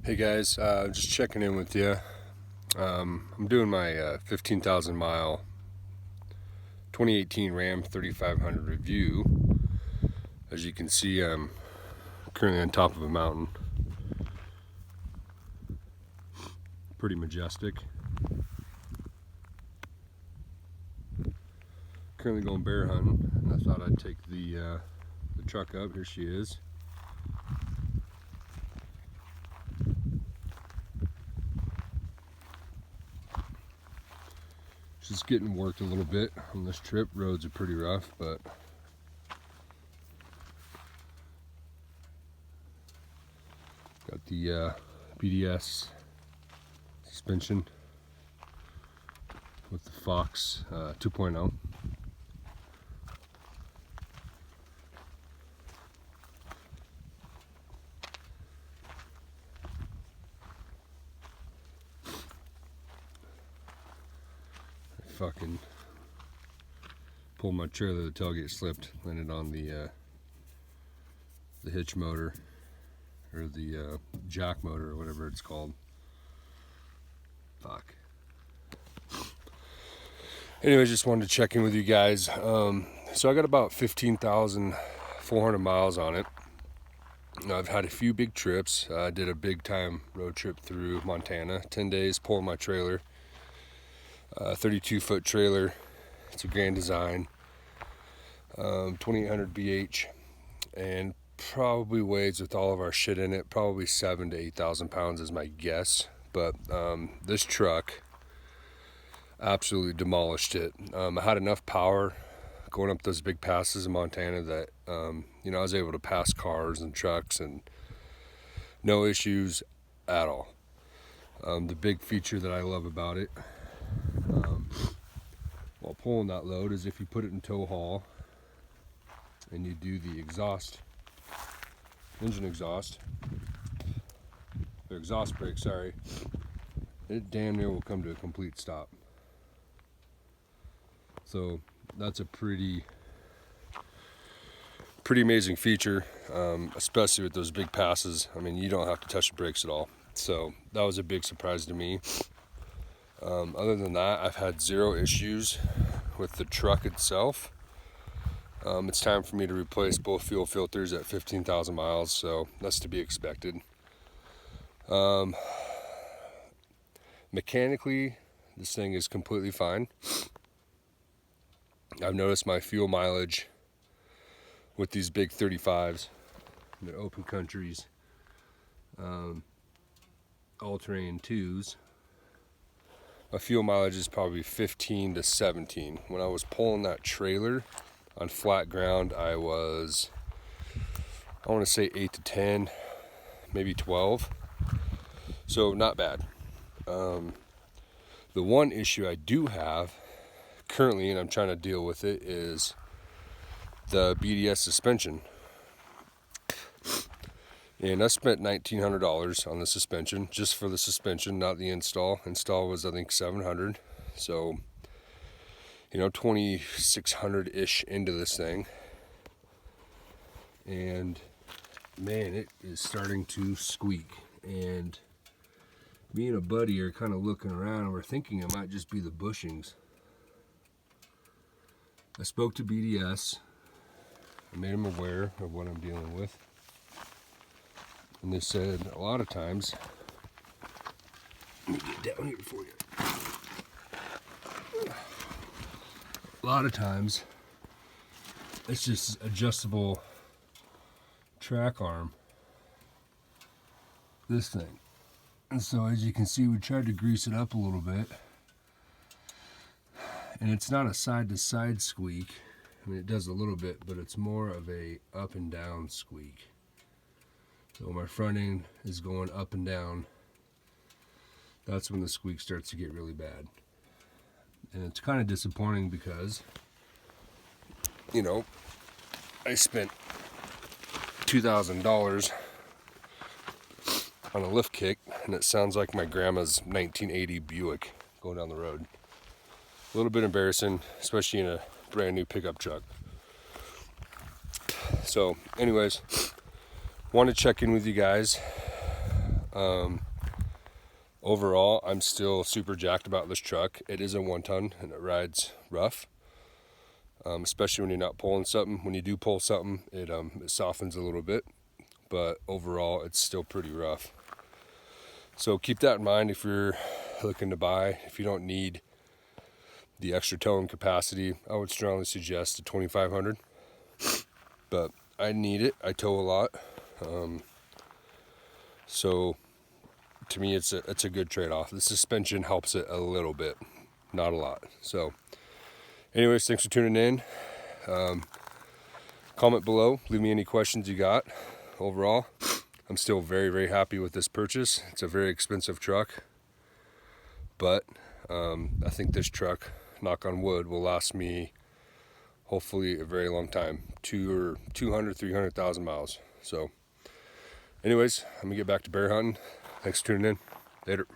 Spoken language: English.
Hey guys, just checking in with you. I'm doing my 15,000 mile 2018 Ram 3500 review. As you can see, I'm currently on top of a mountain. Pretty majestic. Currently going bear hunting, and I thought I'd take the truck up. Here she is. Just getting worked a little bit on this trip. Roads are pretty rough, but got the BDS suspension with the Fox 2.0. Fucking pulled my trailer, the tailgate slipped, landed on the hitch motor, or the jack motor, or whatever it's called. Fuck. Anyways, just wanted to check in with you guys. So I got about 15,400 miles on it. I've had a few big trips. I did a big time road trip through Montana, 10 days, pulling my trailer. 32-foot trailer. It's a Grand Design, 2800 BH, and probably weighs, with all of our shit in it, probably 7,000 to 8,000 pounds is my guess. But this truck absolutely demolished it. I had enough power going up those big passes in Montana that I was able to pass cars and trucks and no issues at all. The big feature that I love about it, while pulling that load, is if you put it in tow haul and you do the engine exhaust, or exhaust brake, sorry, it damn near will come to a complete stop. So that's a pretty amazing feature, especially with those big passes. I mean, you don't have to touch the brakes at all. So that was a big surprise to me. Other than that, I've had zero issues with the truck itself. It's time for me to replace both fuel filters at 15,000 miles, so that's to be expected. Mechanically, this thing is completely fine. I've noticed my fuel mileage with these big 35s, the open countries, all-terrain 2s, my fuel mileage is probably 15 to 17. When I was pulling that trailer on flat ground, I want to say 8 to 10, maybe 12. So not bad. The one issue I do have currently, and I'm trying to deal with it, is the BDS suspension. And I spent $1,900 on the suspension, just for the suspension, not the install. Install was, I think, $700. So, $2,600-ish into this thing. And man, it is starting to squeak. And me and a buddy are kind of looking around, and we're thinking it might just be the bushings. I spoke to BDS. I made them aware of what I'm dealing with. And they said a lot of times, let me get down here for you. A lot of times, it's just adjustable track arm, this thing. And so as you can see, we tried to grease it up a little bit. And it's not a side-to-side squeak. I mean, it does a little bit, but it's more of a up and down squeak. So my front end is going up and down. That's when the squeak starts to get really bad. And it's kind of disappointing because, I spent $2,000 on a lift kit, and it sounds like my grandma's 1980 Buick going down the road. A little bit embarrassing, especially in a brand new pickup truck. So anyways, want to check in with you guys. Overall, I'm still super jacked about this truck. It is a 1-ton and it rides rough, especially when you're not pulling something. When you do pull something, it softens a little bit, but overall it's still pretty rough. So keep that in mind if you're looking to buy. If you don't need the extra towing capacity, I would strongly suggest a 2500, but I need it. I tow a lot, so to me it's a good trade-off. The suspension helps it a little bit, not a lot. So anyways, thanks for tuning in. Comment below, leave me any questions you got. Overall, I'm still very, very happy with this purchase. It's a very expensive truck, but I think this truck, knock on wood, will last me hopefully a very long time, 300,000 miles. So anyways, I'm gonna get back to bear hunting. Thanks for tuning in. Later.